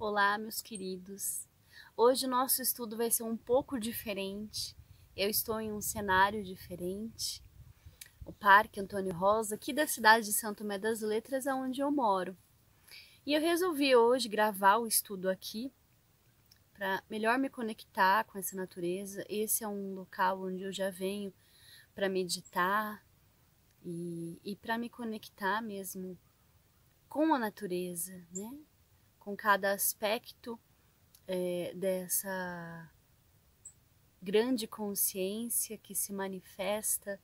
Olá, meus queridos. Hoje o nosso estudo vai ser um pouco diferente. Eu estou em um cenário diferente. O Parque Antônio Rosa, aqui da cidade de Santo Tomé das Letras, é onde eu moro. E eu resolvi hoje gravar o estudo aqui para melhor me conectar com essa natureza. Esse é um local onde eu já venho para meditar e para me conectar mesmo com a natureza, né? Com cada aspecto dessa grande consciência que se manifesta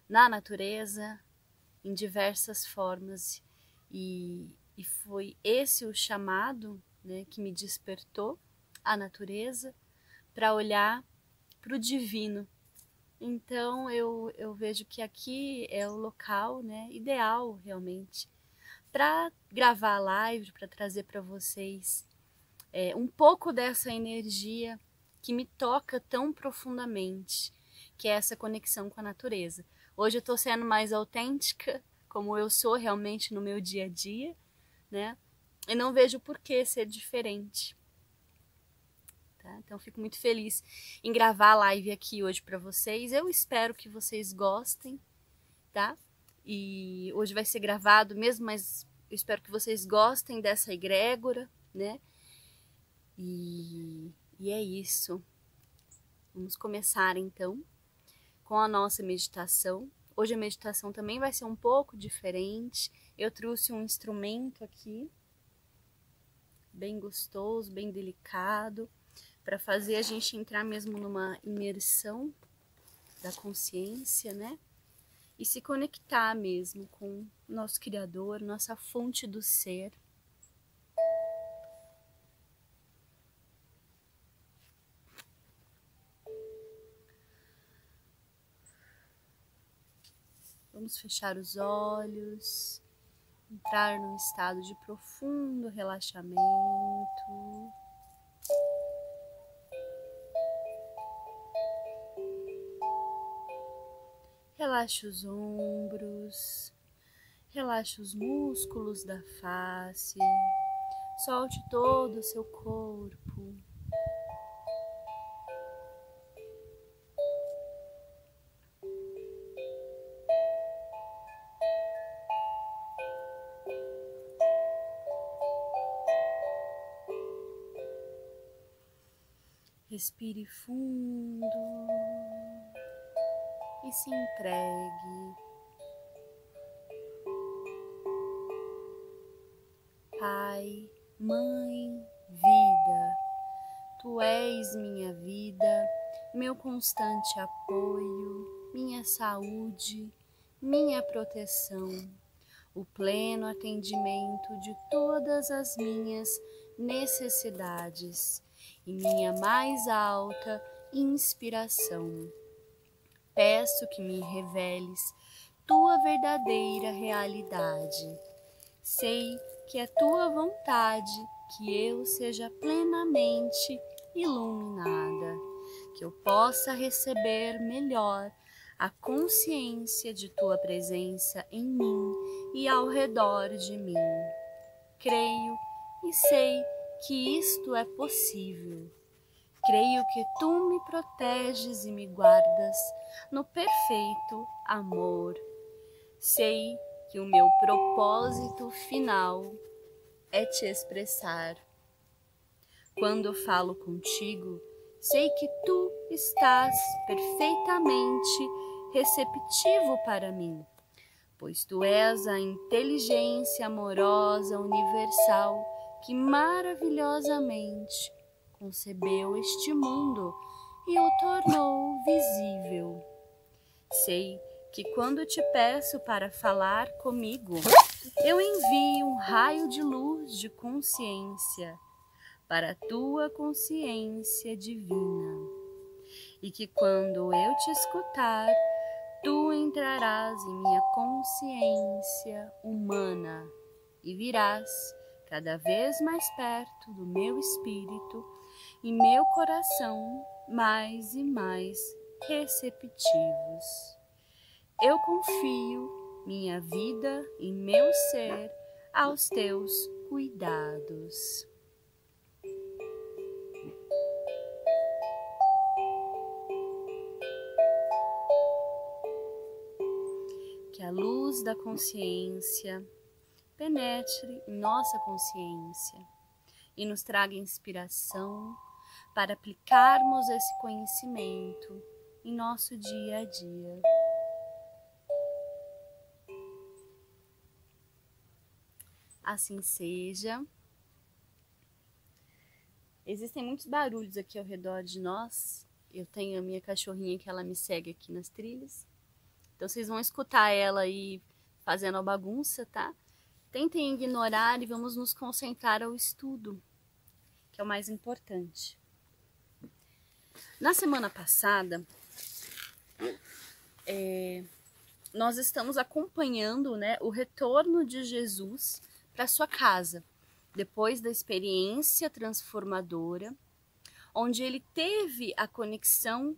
na natureza em diversas formas. E foi esse o chamado, né, que me despertou a natureza para olhar para o divino. Então eu vejo que aqui é o local, né, ideal realmente para gravar a live, para trazer para vocês um pouco dessa energia que me toca tão profundamente, que é essa conexão com a natureza. Hoje eu estou sendo mais autêntica, como eu sou realmente no meu dia a dia, né? E não vejo por que ser diferente. Tá? Então fico muito feliz em gravar a live aqui hoje para vocês. Eu espero que vocês gostem, tá? E hoje vai ser gravado mesmo, mas eu espero que vocês gostem dessa egrégora, né? E é isso. Vamos começar então com a nossa meditação. Hoje a meditação também vai ser um pouco diferente. Eu trouxe um instrumento aqui, bem gostoso, bem delicado, para fazer a gente entrar mesmo numa imersão da consciência, né? E se conectar mesmo com o nosso Criador, nossa fonte do ser. Vamos fechar os olhos, entrar num estado de profundo relaxamento. Relaxe os ombros, relaxe os músculos da face, solte todo o seu corpo. Respire fundo e se entregue. Pai, Mãe, Vida, Tu és minha vida, meu constante apoio, minha saúde, minha proteção, o pleno atendimento de todas as minhas necessidades e minha mais alta inspiração. Peço que me reveles tua verdadeira realidade. Sei que é tua vontade que eu seja plenamente iluminada, que eu possa receber melhor a consciência de tua presença em mim e ao redor de mim. Creio e sei que isto é possível. Creio que tu me proteges e me guardas no perfeito amor. Sei que o meu propósito final é te expressar. Quando eu falo contigo, sei que tu estás perfeitamente receptivo para mim, pois tu és a inteligência amorosa universal que maravilhosamente concebeu este mundo e o tornou visível. Sei que quando te peço para falar comigo, eu envio um raio de luz de consciência para a tua consciência divina. E que quando eu te escutar, tu entrarás em minha consciência humana e virás cada vez mais perto do meu espírito e meu coração mais e mais receptivos. Eu confio minha vida e meu ser aos teus cuidados. luz da consciência penetre em nossa consciência e nos traga inspiração para aplicarmos esse conhecimento em nosso dia a dia. Assim seja. Existem muitos barulhos aqui ao redor de nós. Eu tenho a minha cachorrinha que ela me segue aqui nas trilhas. Então vocês vão escutar ela aí fazendo a bagunça, tá? Tentem ignorar e vamos nos concentrar ao estudo, que é o mais importante. Na semana passada, nós estamos acompanhando, né, o retorno de Jesus para sua casa, depois da experiência transformadora, onde ele teve a conexão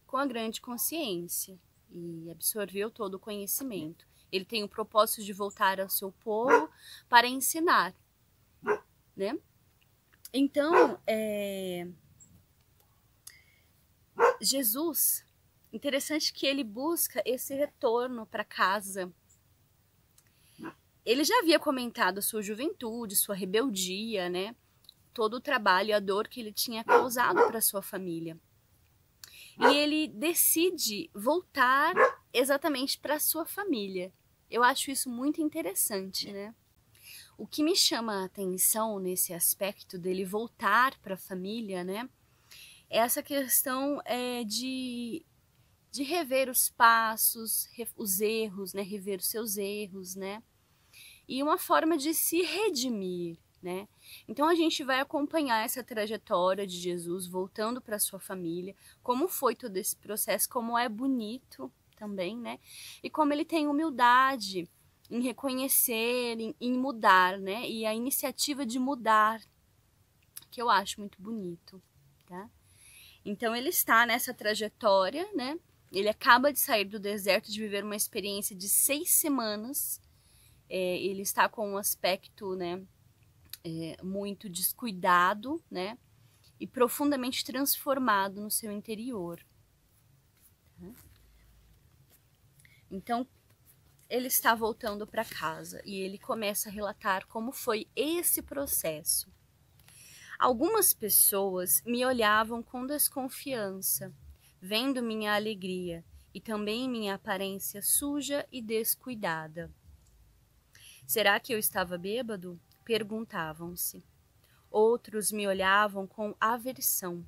com a grande consciência e absorveu todo o conhecimento. Ele tem o propósito de voltar ao seu povo para ensinar, né? Então, Jesus, interessante que ele busca esse retorno para casa. Ele já havia comentado sua juventude, sua rebeldia, né? Todo o trabalho e a dor que ele tinha causado para sua família. E ele decide voltar exatamente para sua família. Eu acho isso muito interessante, né? O que me chama a atenção nesse aspecto dele voltar para a família, né? É essa questão de rever os passos, os erros, né? Rever os seus erros, né? E uma forma de se redimir, né? Então a gente vai acompanhar essa trajetória de Jesus voltando para sua família, como foi todo esse processo, como é bonito também, né? E como ele tem humildade em reconhecer, em mudar, né? E a iniciativa de mudar, que eu acho muito bonito, tá? Então ele está nessa trajetória, né? Ele acaba de sair do deserto, de viver uma experiência de 6 semanas. Ele está com um aspecto, né, muito descuidado, né? E profundamente transformado no seu interior. Então, ele está voltando para casa e ele começa a relatar como foi esse processo. Algumas pessoas me olhavam com desconfiança, vendo minha alegria e também minha aparência suja e descuidada. Será que eu estava bêbado? Perguntavam-se. Outros me olhavam com aversão.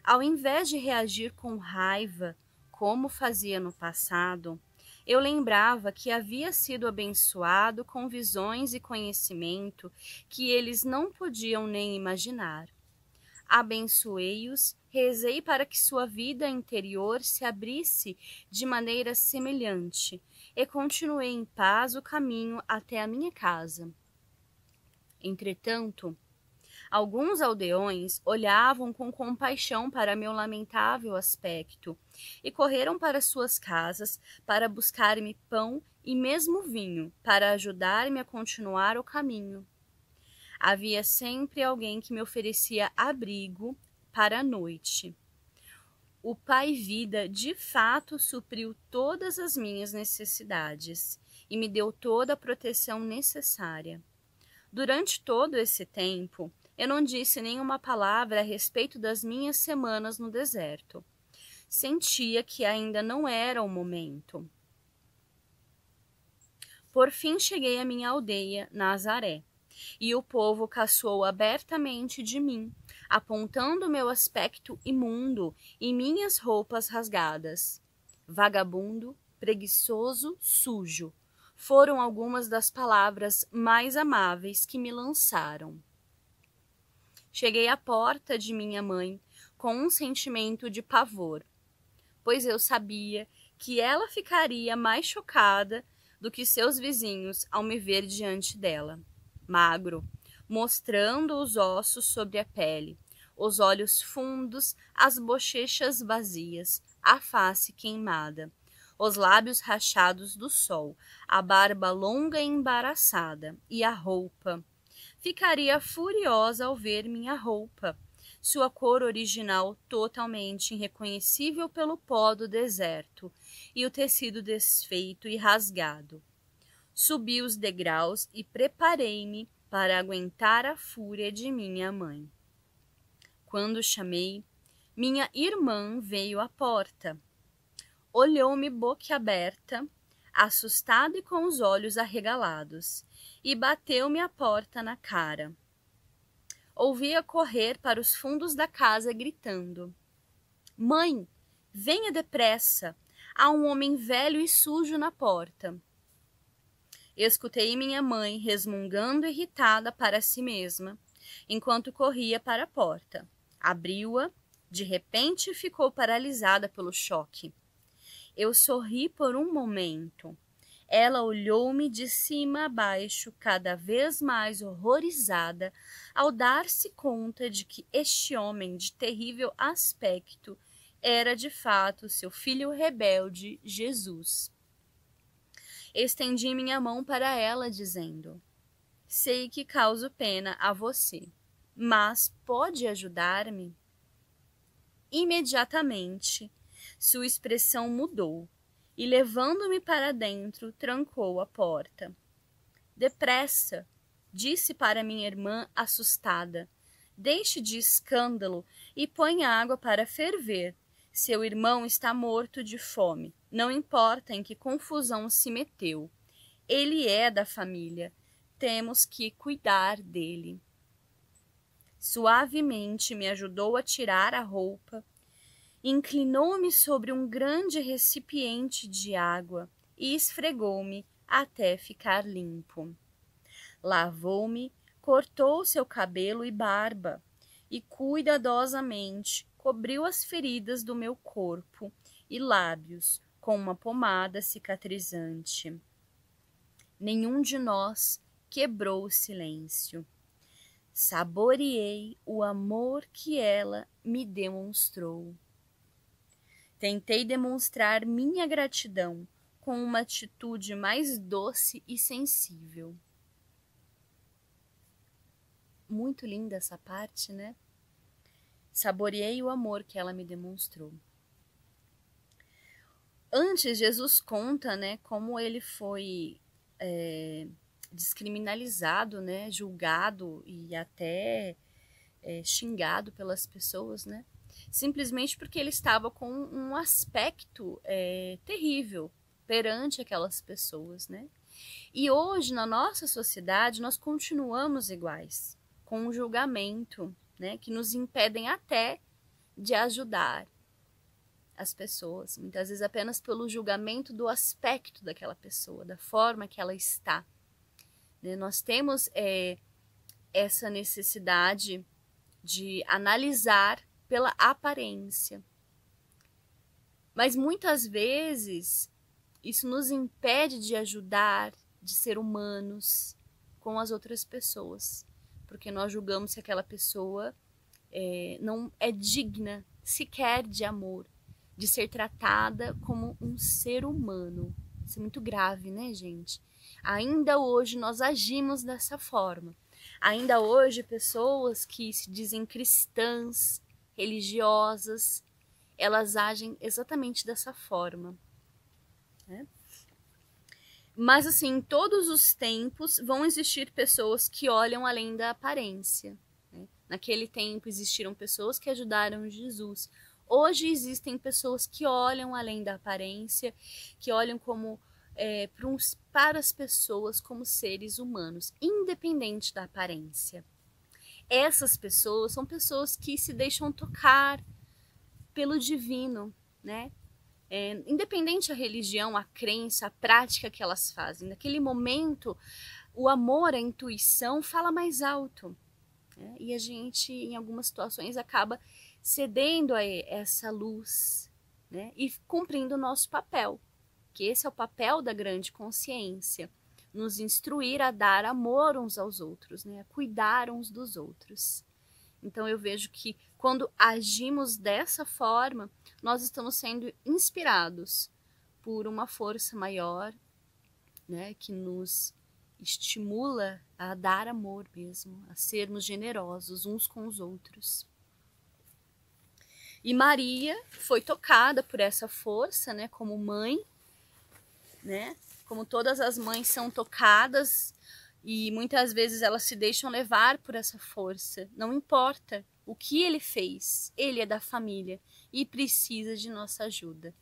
Ao invés de reagir com raiva, como fazia no passado, eu lembrava que havia sido abençoado com visões e conhecimento que eles não podiam nem imaginar. Abençoei-os, rezei para que sua vida interior se abrisse de maneira semelhante e continuei em paz o caminho até a minha casa. Entretanto, alguns aldeões olhavam com compaixão para meu lamentável aspecto e correram para suas casas para buscar-me pão e mesmo vinho para ajudar-me a continuar o caminho. Havia sempre alguém que me oferecia abrigo para a noite. O Pai Vida de fato supriu todas as minhas necessidades e me deu toda a proteção necessária. Durante todo esse tempo, eu não disse nenhuma palavra a respeito das minhas semanas no deserto. Sentia que ainda não era o momento. Por fim cheguei à minha aldeia, Nazaré, e o povo caçoou abertamente de mim, apontando meu aspecto imundo e minhas roupas rasgadas. Vagabundo, preguiçoso, sujo, foram algumas das palavras mais amáveis que me lançaram. Cheguei à porta de minha mãe com um sentimento de pavor, pois eu sabia que ela ficaria mais chocada do que seus vizinhos ao me ver diante dela. Magro, mostrando os ossos sobre a pele, os olhos fundos, as bochechas vazias, a face queimada, os lábios rachados do sol, a barba longa e embaraçada, e a roupa. Ficaria furiosa ao ver minha roupa, sua cor original totalmente irreconhecível pelo pó do deserto, e o tecido desfeito e rasgado. Subi os degraus e preparei-me para aguentar a fúria de minha mãe. Quando chamei, minha irmã veio à porta. Olhou-me boquiaberta, assustada e com os olhos arregalados, e bateu-me a porta na cara. Ouvia correr para os fundos da casa gritando: Mãe, venha depressa! Há um homem velho e sujo na porta. Escutei minha mãe resmungando irritada para si mesma, enquanto corria para a porta. Abriu-a, de repente ficou paralisada pelo choque. Eu sorri por um momento. Ela olhou-me de cima a baixo, cada vez mais horrorizada, ao dar-se conta de que este homem de terrível aspecto era de fato seu filho rebelde, Jesus. Estendi minha mão para ela, dizendo: Sei que causo pena a você, mas pode ajudar-me? Imediatamente, sua expressão mudou e, levando-me para dentro, trancou a porta. Depressa, disse para minha irmã assustada, deixe de escândalo e ponha água para ferver. Seu irmão está morto de fome. Não importa em que confusão se meteu. Ele é da família. Temos que cuidar dele. Suavemente me ajudou a tirar a roupa, inclinou-me sobre um grande recipiente de água e esfregou-me até ficar limpo. Lavou-me, cortou seu cabelo e barba e cuidadosamente cobriu as feridas do meu corpo e lábios com uma pomada cicatrizante. Nenhum de nós quebrou o silêncio. Saboreei o amor que ela me demonstrou. Tentei demonstrar minha gratidão com uma atitude mais doce e sensível. Muito linda essa parte, né? Saboreei o amor que ela me demonstrou. Antes, Jesus conta, né, como ele foi descriminalizado, né, julgado e até xingado pelas pessoas, né, simplesmente porque ele estava com um aspecto terrível perante aquelas pessoas, né. E hoje, na nossa sociedade, nós continuamos iguais, com um julgamento, né, que nos impedem até de ajudar as pessoas, muitas vezes apenas pelo julgamento do aspecto daquela pessoa, da forma que ela está. Né? Nós temos essa necessidade de analisar pela aparência. Mas muitas vezes isso nos impede de ajudar, de ser humanos com as outras pessoas, porque nós julgamos que aquela pessoa não é digna sequer de amor, de ser tratada como um ser humano. Isso é muito grave, né, gente? Ainda hoje nós agimos dessa forma. Ainda hoje pessoas que se dizem cristãs, religiosas, elas agem exatamente dessa forma, né? Mas assim, em todos os tempos vão existir pessoas que olham além da aparência, né? Naquele tempo existiram pessoas que ajudaram Jesus. Hoje existem pessoas que olham além da aparência, que olham como para as pessoas como seres humanos, independente da aparência. Essas pessoas são pessoas que se deixam tocar pelo divino, né? Independente da religião, a crença, a prática que elas fazem. Naquele momento, o amor, a intuição fala mais alto. Né? E a gente, em algumas situações, acaba cedendo a essa luz, né? E cumprindo o nosso papel, que esse é o papel da grande consciência, nos instruir a dar amor uns aos outros, né? A cuidar uns dos outros. Então eu vejo que quando agimos dessa forma, nós estamos sendo inspirados por uma força maior, né? Que nos estimula a dar amor mesmo, a sermos generosos uns com os outros. E Maria foi tocada por essa força, né, como mãe, né, como todas as mães são tocadas e muitas vezes elas se deixam levar por essa força. Não importa o que ele fez, ele é da família e precisa de nossa ajuda.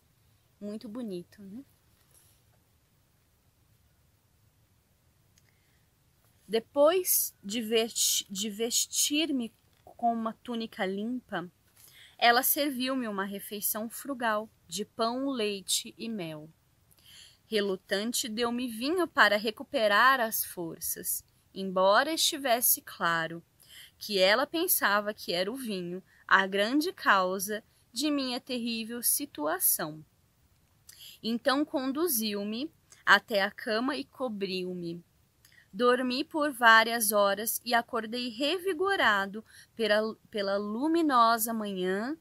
Muito bonito, né? Depois de vestir-me com uma túnica limpa, ela serviu-me uma refeição frugal de pão, leite e mel. Relutante, deu-me vinho para recuperar as forças, embora estivesse claro que ela pensava que era o vinho a grande causa de minha terrível situação. Então conduziu-me até a cama e cobriu-me. Dormi por várias horas e acordei revigorado pela luminosa manhã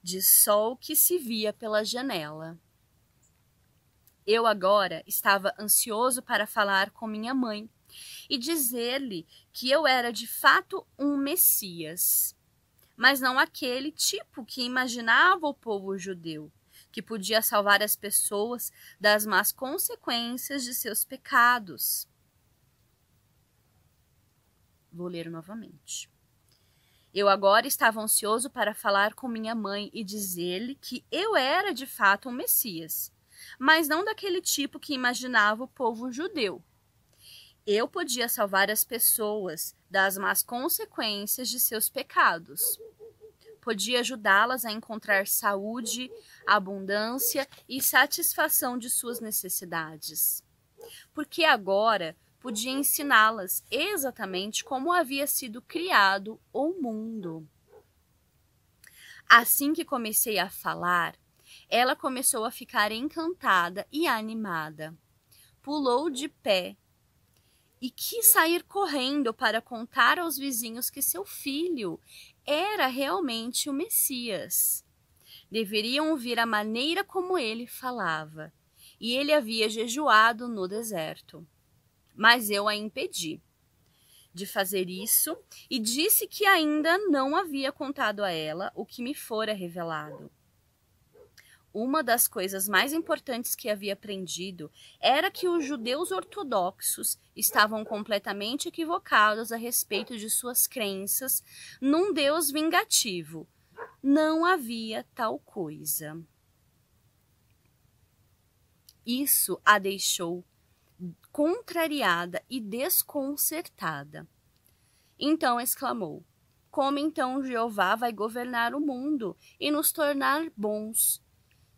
de sol que se via pela janela. Eu agora estava ansioso para falar com minha mãe e dizer-lhe que eu era de fato um Messias, mas não aquele tipo que imaginava o povo judeu, que podia salvar as pessoas das más consequências de seus pecados. Vou ler novamente. Eu agora estava ansioso para falar com minha mãe e dizer-lhe que eu era de fato um Messias, mas não daquele tipo que imaginava o povo judeu. Eu podia salvar as pessoas das más consequências de seus pecados. Podia ajudá-las a encontrar saúde, abundância e satisfação de suas necessidades. Porque agora podia ensiná-las exatamente como havia sido criado o mundo. Assim que comecei a falar, ela começou a ficar encantada e animada. Pulou de pé e quis sair correndo para contar aos vizinhos que seu filho era realmente o Messias. Deveriam ouvir a maneira como ele falava, e ele havia jejuado no deserto. Mas eu a impedi de fazer isso e disse que ainda não havia contado a ela o que me fora revelado. Uma das coisas mais importantes que havia aprendido era que os judeus ortodoxos estavam completamente equivocados a respeito de suas crenças num Deus vingativo. Não havia tal coisa. Isso a deixou contrariada e desconcertada. Então exclamou: como então Jeová vai governar o mundo e nos tornar bons,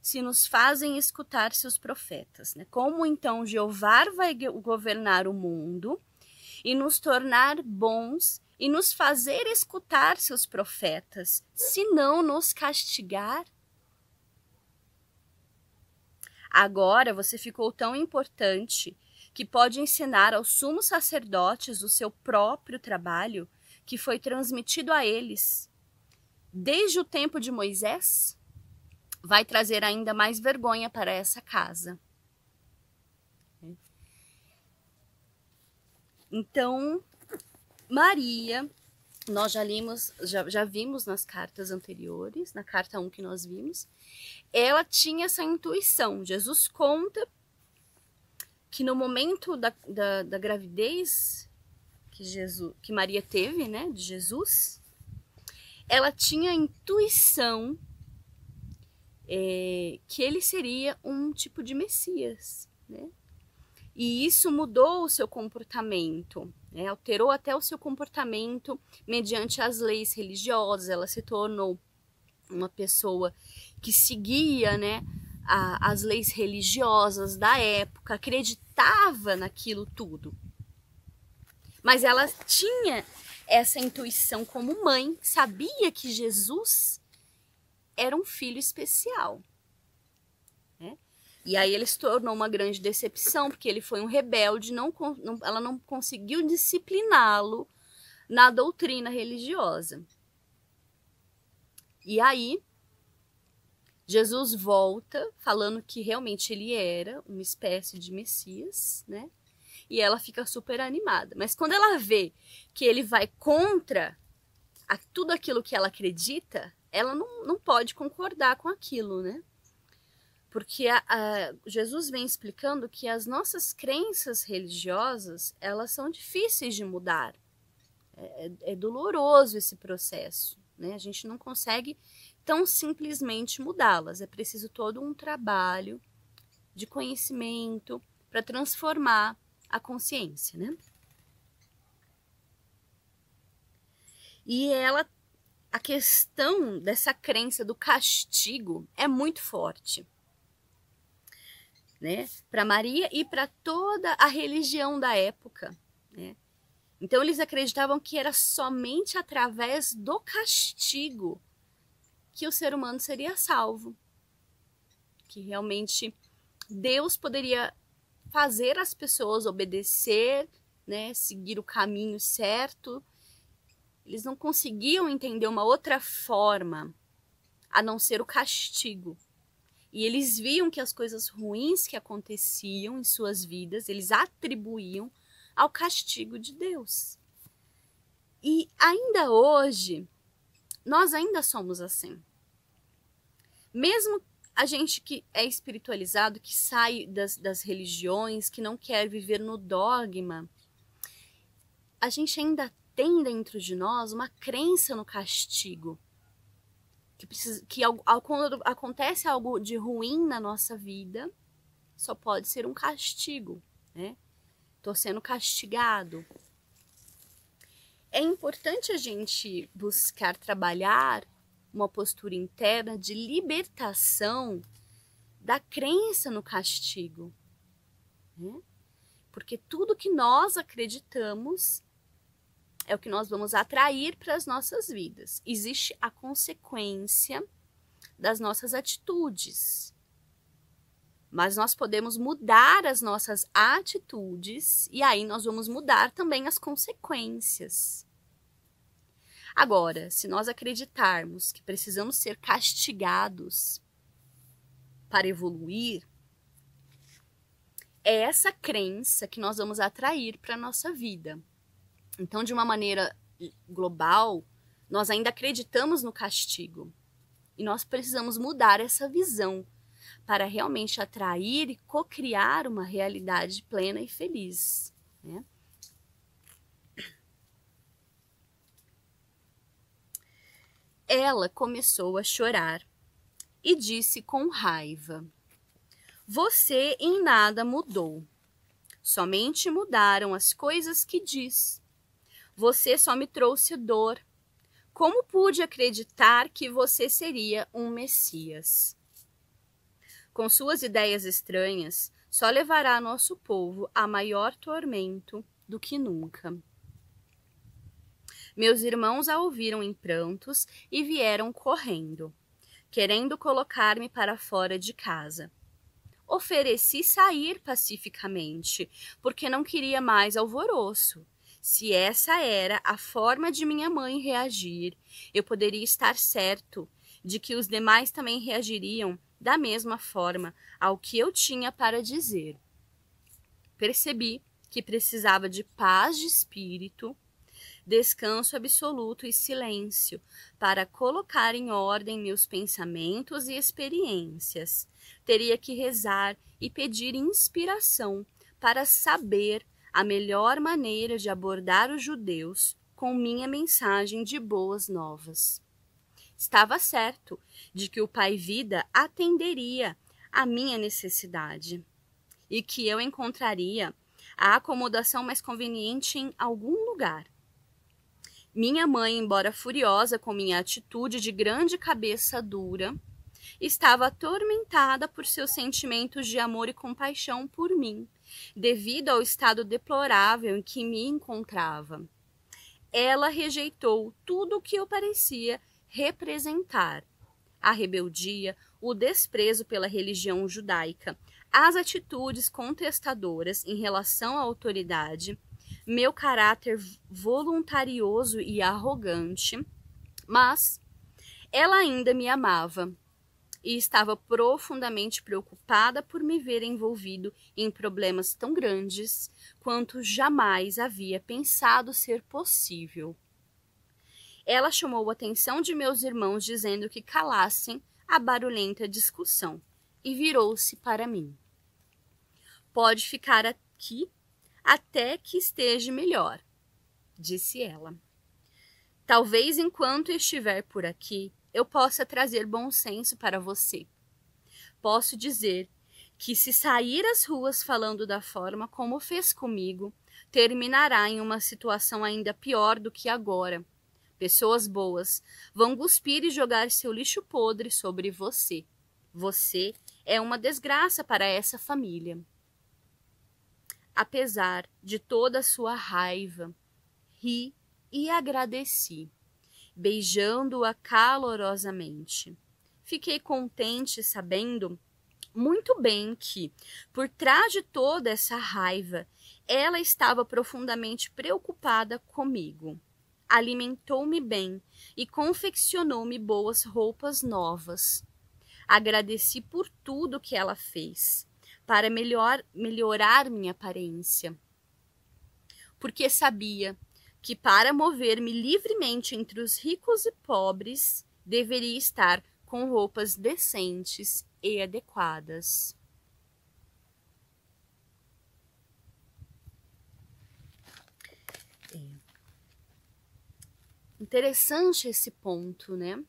se nos fazem escutar seus profetas? Como então Jeová vai governar o mundo e nos tornar bons e nos fazer escutar seus profetas, se não nos castigar? Agora você ficou tão importante que pode ensinar aos sumos sacerdotes o seu próprio trabalho, que foi transmitido a eles desde o tempo de Moisés? Vai trazer ainda mais vergonha para essa casa. Então, Maria, nós já vimos nas cartas anteriores, na carta 1 que nós vimos, ela tinha essa intuição. Jesus conta que no momento da gravidez que Maria teve, né, de Jesus, ela tinha a intuição que ele seria um tipo de Messias, né? E isso mudou o seu comportamento, né? Alterou até o seu comportamento mediante as leis religiosas. Ela se tornou uma pessoa que seguia, né, as leis religiosas da época, acreditava naquilo tudo. Mas ela tinha essa intuição como mãe, sabia que Jesus era um filho especial, né? E aí ele se tornou uma grande decepção, porque ele foi um rebelde, ela não conseguiu discipliná-lo na doutrina religiosa. E aí Jesus volta falando que realmente ele era uma espécie de Messias, né? E ela fica super animada. Mas quando ela vê que ele vai contra tudo aquilo que ela acredita, ela não pode concordar com aquilo, né? Porque Jesus vem explicando que as nossas crenças religiosas, elas são difíceis de mudar. É doloroso esse processo, né? A gente não consegue tão simplesmente mudá-las. É preciso todo um trabalho de conhecimento para transformar a consciência, né? E a questão dessa crença do castigo é muito forte, né? Para Maria e para toda a religião da época, né? Então eles acreditavam que era somente através do castigo que o ser humano seria salvo, que realmente Deus poderia fazer as pessoas obedecer, né, seguir o caminho certo. Eles não conseguiam entender uma outra forma a não ser o castigo. E eles viam que as coisas ruins que aconteciam em suas vidas, eles atribuíam ao castigo de Deus. E ainda hoje, nós ainda somos assim. Mesmo a gente que é espiritualizado, que sai das religiões, que não quer viver no dogma, a gente ainda tem dentro de nós uma crença no castigo. Quando acontece algo de ruim na nossa vida, só pode ser um castigo, né? Tô sendo castigado. É importante a gente buscar trabalhar uma postura interna de libertação da crença no castigo, né? Porque tudo que nós acreditamos é o que nós vamos atrair para as nossas vidas. Existe a consequência das nossas atitudes. Mas nós podemos mudar as nossas atitudes e aí nós vamos mudar também as consequências. Agora, se nós acreditarmos que precisamos ser castigados para evoluir, é essa crença que nós vamos atrair para a nossa vida. Então, de uma maneira global, nós ainda acreditamos no castigo. E nós precisamos mudar essa visão para realmente atrair e cocriar uma realidade plena e feliz, né? Ela começou a chorar e disse com raiva: "Você em nada mudou. Somente mudaram as coisas que diz. Você só me trouxe dor. Como pude acreditar que você seria um Messias? Com suas ideias estranhas, só levará nosso povo a maior tormento do que nunca." Meus irmãos a ouviram em prantos e vieram correndo, querendo colocar-me para fora de casa. Ofereci sair pacificamente, porque não queria mais alvoroço. Se essa era a forma de minha mãe reagir, eu poderia estar certo de que os demais também reagiriam da mesma forma ao que eu tinha para dizer. Percebi que precisava de paz de espírito, descanso absoluto e silêncio para colocar em ordem meus pensamentos e experiências. Teria que rezar e pedir inspiração para saber a melhor maneira de abordar os judeus com minha mensagem de boas novas. Estava certo de que o Pai Vida atenderia à minha necessidade e que eu encontraria a acomodação mais conveniente em algum lugar. Minha mãe, embora furiosa com minha atitude de grande cabeça dura, estava atormentada por seus sentimentos de amor e compaixão por mim, devido ao estado deplorável em que me encontrava. Ela rejeitou tudo o que eu parecia representar: a rebeldia, o desprezo pela religião judaica, as atitudes contestadoras em relação à autoridade, meu caráter voluntarioso e arrogante, mas ela ainda me amava e estava profundamente preocupada por me ver envolvido em problemas tão grandes quanto jamais havia pensado ser possível. Ela chamou a atenção de meus irmãos dizendo que calassem a barulhenta discussão. e virou-se para mim. Pode ficar aqui até que esteja melhor, disse ela. Talvez enquanto estiver por aqui, eu possa trazer bom senso para você. Posso dizer que se sair às ruas falando da forma como fez comigo, terminará em uma situação ainda pior do que agora. Pessoas boas vão cuspir e jogar seu lixo podre sobre você. Você é uma desgraça para essa família. Apesar de toda a sua raiva, ri e agradeci, beijando-a calorosamente. Fiquei contente sabendo muito bem que, por trás de toda essa raiva, ela estava profundamente preocupada comigo. Alimentou-me bem e confeccionou-me boas roupas novas. Agradeci por tudo que ela fez para melhorar minha aparência, porque sabia que para mover-me livremente entre os ricos e pobres, deveria estar com roupas decentes e adequadas. Interessante esse ponto, né?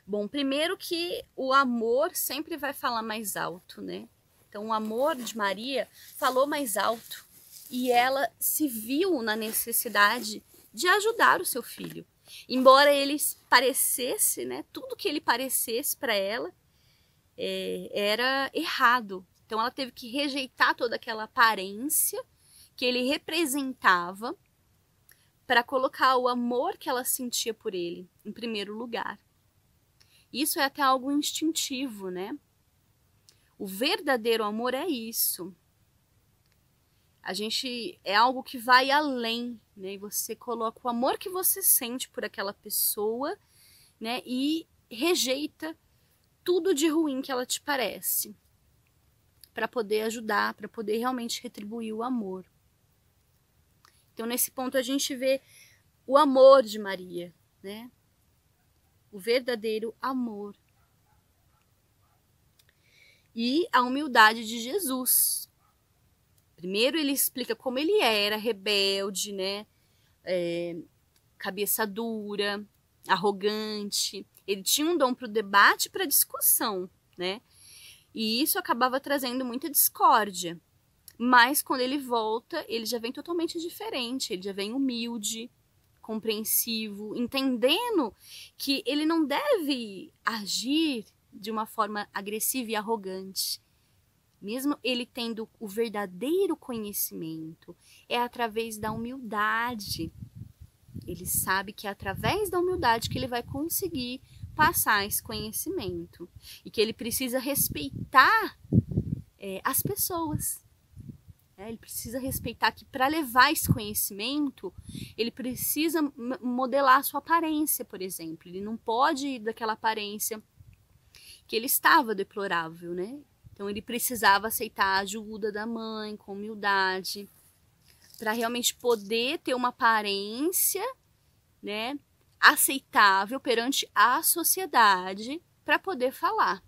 Bom, primeiro que o amor sempre vai falar mais alto, né? Então, o amor de Maria falou mais alto e ela se viu na necessidade de ajudar o seu filho. Embora ele parecesse, né? Tudo que ele parecesse para ela era errado. Então, ela teve que rejeitar toda aquela aparência que ele representava para colocar o amor que ela sentia por ele em primeiro lugar. Isso é até algo instintivo, né? O verdadeiro amor é isso. É algo que vai além, né? Você coloca o amor que você sente por aquela pessoa, né? E rejeita tudo de ruim que ela te parece, para poder ajudar, para poder realmente retribuir o amor. Então, nesse ponto, a gente vê o amor de Maria, né? O verdadeiro amor. E a humildade de Jesus. Primeiro, ele explica como ele era rebelde, né? Cabeça dura, arrogante. Ele tinha um dom para o debate e para a discussão, né? E isso acabava trazendo muita discórdia. Mas quando ele volta, ele já vem totalmente diferente. Ele já vem humilde, compreensivo, entendendo que ele não deve agir de uma forma agressiva e arrogante. Mesmo ele tendo o verdadeiro conhecimento, é através da humildade. Ele sabe que é através da humildade que ele vai conseguir passar esse conhecimento. E que ele precisa respeitar as pessoas. Ele precisa respeitar que para levar esse conhecimento, ele precisa modelar a sua aparência, por exemplo. Ele não pode ir daquela aparência que ele estava deplorável, né? Então ele precisava aceitar a ajuda da mãe com humildade, para realmente poder ter uma aparência, né, aceitável perante a sociedade para poder falar.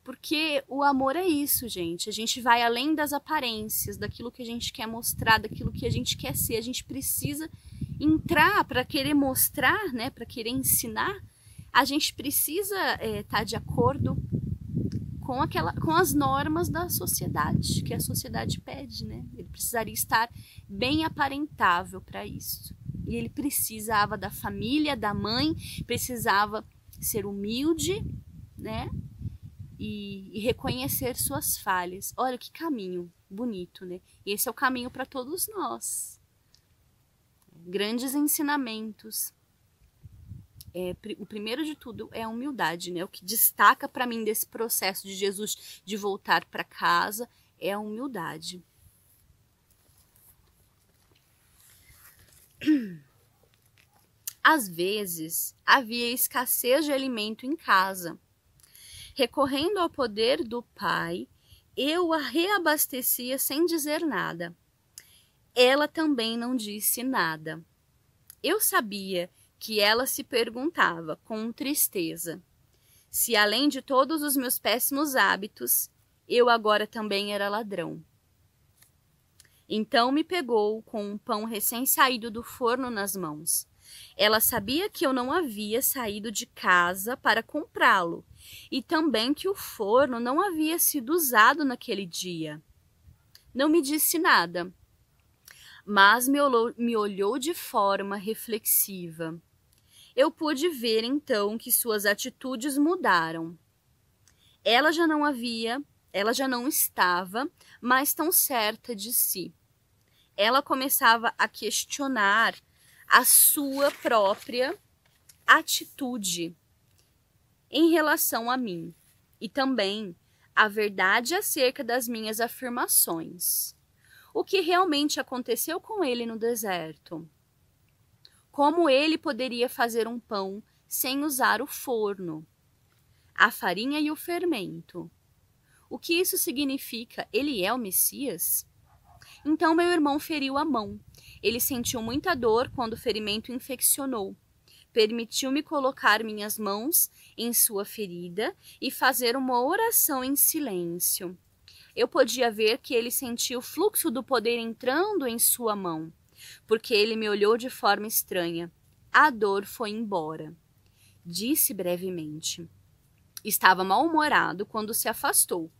Porque o amor é isso, gente. A gente vai além das aparências, daquilo que a gente quer mostrar, daquilo que a gente quer ser. A gente precisa entrar para querer mostrar, né, para ensinar. A gente precisa estar de acordo com as normas da sociedade, que a sociedade pede, né? Ele precisaria estar bem aparentável para isso. E ele precisava da família, da mãe, precisava ser humilde, né? E reconhecer suas falhas. Olha que caminho bonito, né? E esse é o caminho para todos nós. Grandes ensinamentos. O primeiro de tudo é a humildade, né? O que destaca para mim desse processo de Jesus de voltar para casa é a humildade. Às vezes, havia escassez de alimento em casa. Recorrendo ao poder do Pai, eu a reabastecia sem dizer nada. Ela também não disse nada. Eu sabia que ela se perguntava com tristeza: se além de todos os meus péssimos hábitos, eu agora também era ladrão. Então me pegou com um pão recém-saído do forno nas mãos. Ela sabia que eu não havia saído de casa para comprá-lo e também que o forno não havia sido usado naquele dia. Não me disse nada, mas me olhou de forma reflexiva. Eu pude ver então que suas atitudes mudaram. Ela já não estava mais tão certa de si. Ela começava a questionar a sua própria atitude em relação a mim e também a verdade acerca das minhas afirmações. O que realmente aconteceu com ele no deserto? Como ele poderia fazer um pão sem usar o forno, a farinha e o fermento? O que isso significa? Ele é o Messias? Então meu irmão feriu a mão. Ele sentiu muita dor quando o ferimento infeccionou. Permitiu-me colocar minhas mãos em sua ferida e fazer uma oração em silêncio. Eu podia ver que ele sentiu o fluxo do poder entrando em sua mão, porque ele me olhou de forma estranha. A dor foi embora. Disse brevemente. Estava mal-humorado quando se afastou,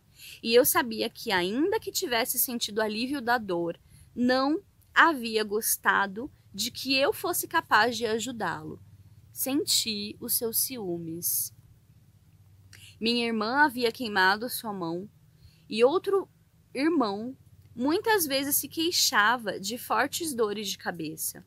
e eu sabia que, ainda que tivesse sentido alívio da dor, não havia gostado de que eu fosse capaz de ajudá-lo. Senti os seus ciúmes. Minha irmã havia queimado sua mão e outro irmão muitas vezes se queixava de fortes dores de cabeça.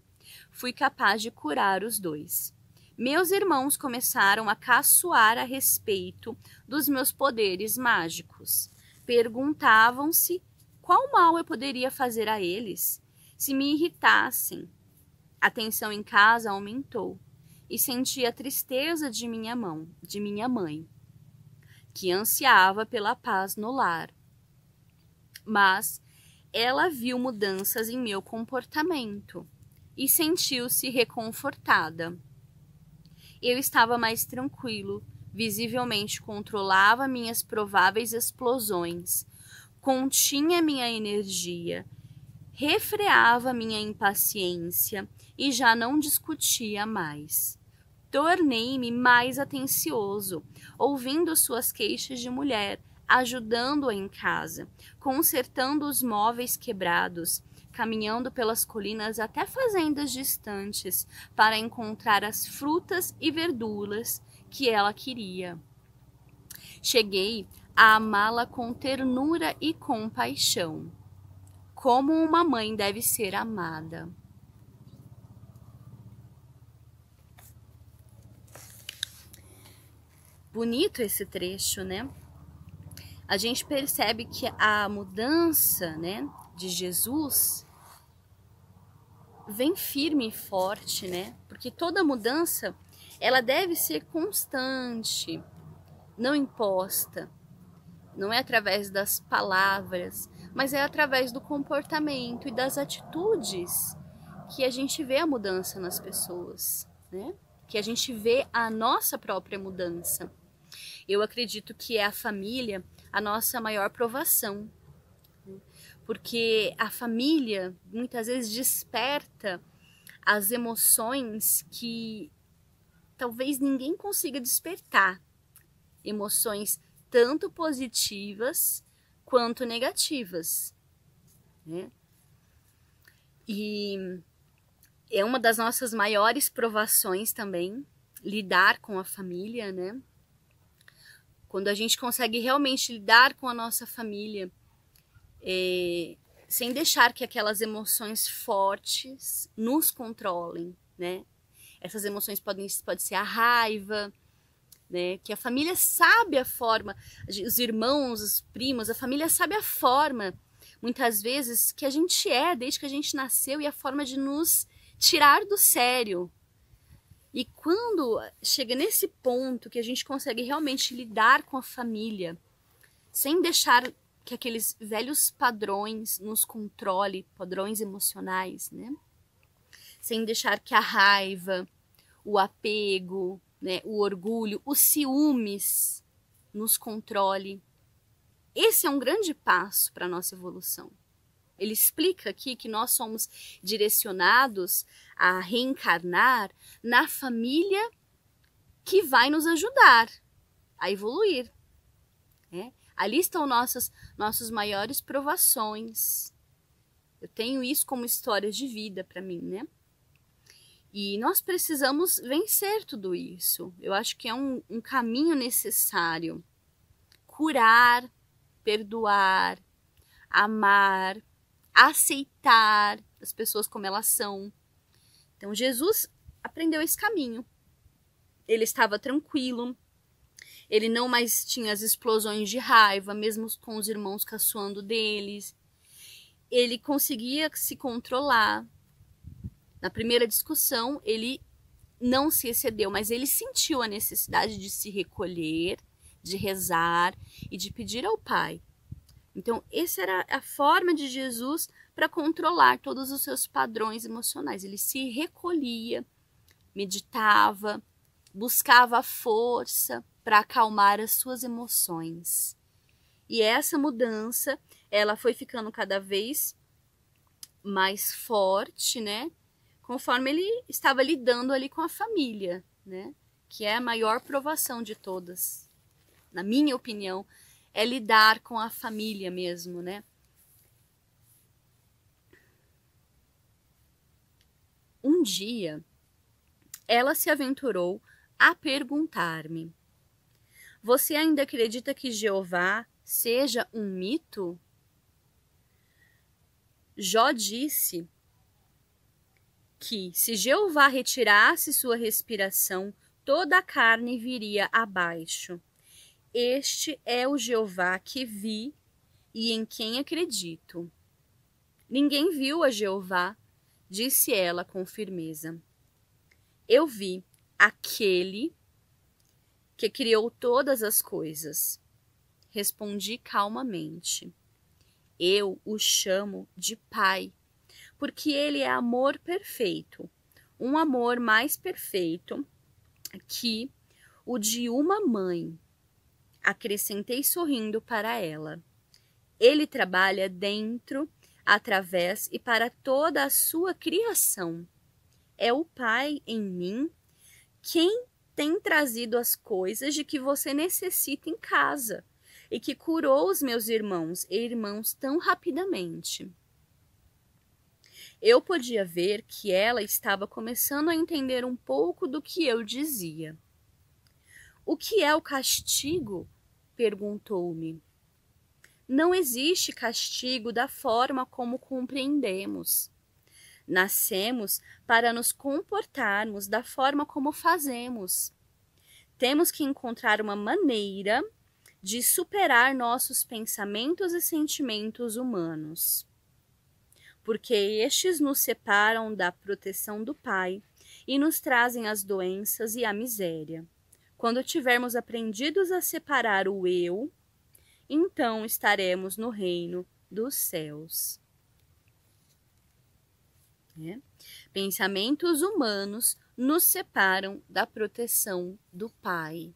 Fui capaz de curar os dois. Meus irmãos começaram a caçoar a respeito dos meus poderes mágicos. Perguntavam-se qual mal eu poderia fazer a eles se me irritassem. A tensão em casa aumentou e senti a tristeza de minha mãe, que ansiava pela paz no lar. Mas ela viu mudanças em meu comportamento e sentiu-se reconfortada. Eu estava mais tranquilo, visivelmente controlava minhas prováveis explosões, continha minha energia, refreava minha impaciência e já não discutia mais. Tornei-me mais atencioso, ouvindo suas queixas de mulher, ajudando-a em casa, consertando os móveis quebrados, caminhando pelas colinas até fazendas distantes para encontrar as frutas e verduras que ela queria. Cheguei a amá-la com ternura e compaixão, como uma mãe deve ser amada. Bonito esse trecho, né? A gente percebe que a mudança, né, de Jesus vem firme e forte, né? Porque toda mudança, ela deve ser constante, não imposta. Não é através das palavras, mas é através do comportamento e das atitudes que a gente vê a mudança nas pessoas, né? Que a gente vê a nossa própria mudança. Eu acredito que é a família a nossa maior provação, né? Porque a família muitas vezes desperta as emoções que talvez ninguém consiga despertar, emoções tanto positivas quanto negativas, né? E é uma das nossas maiores provações também, lidar com a família, né? Quando a gente consegue realmente lidar com a nossa família, sem deixar que aquelas emoções fortes nos controlem, né? Essas emoções pode ser a raiva, né? Que a família sabe a forma, os irmãos, os primos, a família sabe a forma, muitas vezes, que a gente é desde que a gente nasceu e a forma de nos tirar do sério. E quando chega nesse ponto que a gente consegue realmente lidar com a família, sem deixar que aqueles velhos padrões nos controle, padrões emocionais, né? Sem deixar que a raiva, o apego, né, o orgulho, os ciúmes nos controle. Esse é um grande passo para a nossa evolução. Ele explica aqui que nós somos direcionados a reencarnar na família que vai nos ajudar a evoluir. Né? Ali estão nossos maiores provações. Eu tenho isso como história de vida para mim, né? E nós precisamos vencer tudo isso. Eu acho que é um caminho necessário. Curar, perdoar, amar, aceitar as pessoas como elas são. Então Jesus aprendeu esse caminho. Ele estava tranquilo. Ele não mais tinha as explosões de raiva, mesmo com os irmãos caçoando deles. Ele conseguia se controlar. Na primeira discussão, ele não se excedeu, mas ele sentiu a necessidade de se recolher, de rezar e de pedir ao Pai. Então, essa era a forma de Jesus para controlar todos os seus padrões emocionais. Ele se recolhia, meditava, buscava a força para acalmar as suas emoções. E essa mudança, ela foi ficando cada vez mais forte, né? Conforme ele estava lidando ali com a família, né? Que é a maior provação de todas. Na minha opinião, é lidar com a família mesmo, né? Um dia, ela se aventurou a perguntar-me: você ainda acredita que Jeová seja um mito? Jó disse que se Jeová retirasse sua respiração, toda a carne viria abaixo. Este é o Jeová que vi e em quem acredito. Ninguém viu a Jeová, disse ela com firmeza. Eu vi aquele que criou todas as coisas. Respondi calmamente. Eu o chamo de Pai, porque ele é amor perfeito, um amor mais perfeito que o de uma mãe. Acrescentei sorrindo para ela. Ele trabalha dentro, através e para toda a sua criação. É o Pai em mim quem tem trazido as coisas de que você necessita em casa e que curou os meus irmãos e irmãos tão rapidamente. Eu podia ver que ela estava começando a entender um pouco do que eu dizia. O que é o castigo? Perguntou-me. Não existe castigo da forma como compreendemos. Nascemos para nos comportarmos da forma como fazemos. Temos que encontrar uma maneira de superar nossos pensamentos e sentimentos humanos, porque estes nos separam da proteção do Pai e nos trazem as doenças e a miséria. Quando tivermos aprendidos a separar o eu, então estaremos no reino dos céus. Pensamentos humanos nos separam da proteção do Pai.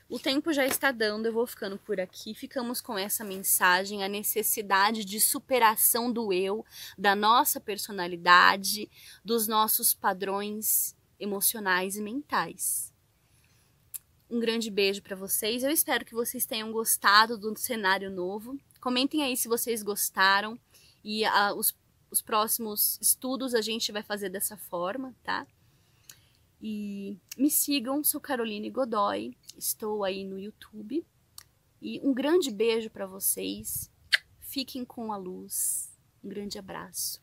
O tempo já está dando, eu vou ficando por aqui. Ficamos com essa mensagem, a necessidade de superação do eu, da nossa personalidade, dos nossos padrões emocionais e mentais. Um grande beijo para vocês. Eu espero que vocês tenham gostado do cenário novo. Comentem aí se vocês gostaram. E os próximos estudos a gente vai fazer dessa forma, tá? E me sigam, sou Caroline Godoy. Estou aí no YouTube. E um grande beijo para vocês. Fiquem com a luz. Um grande abraço.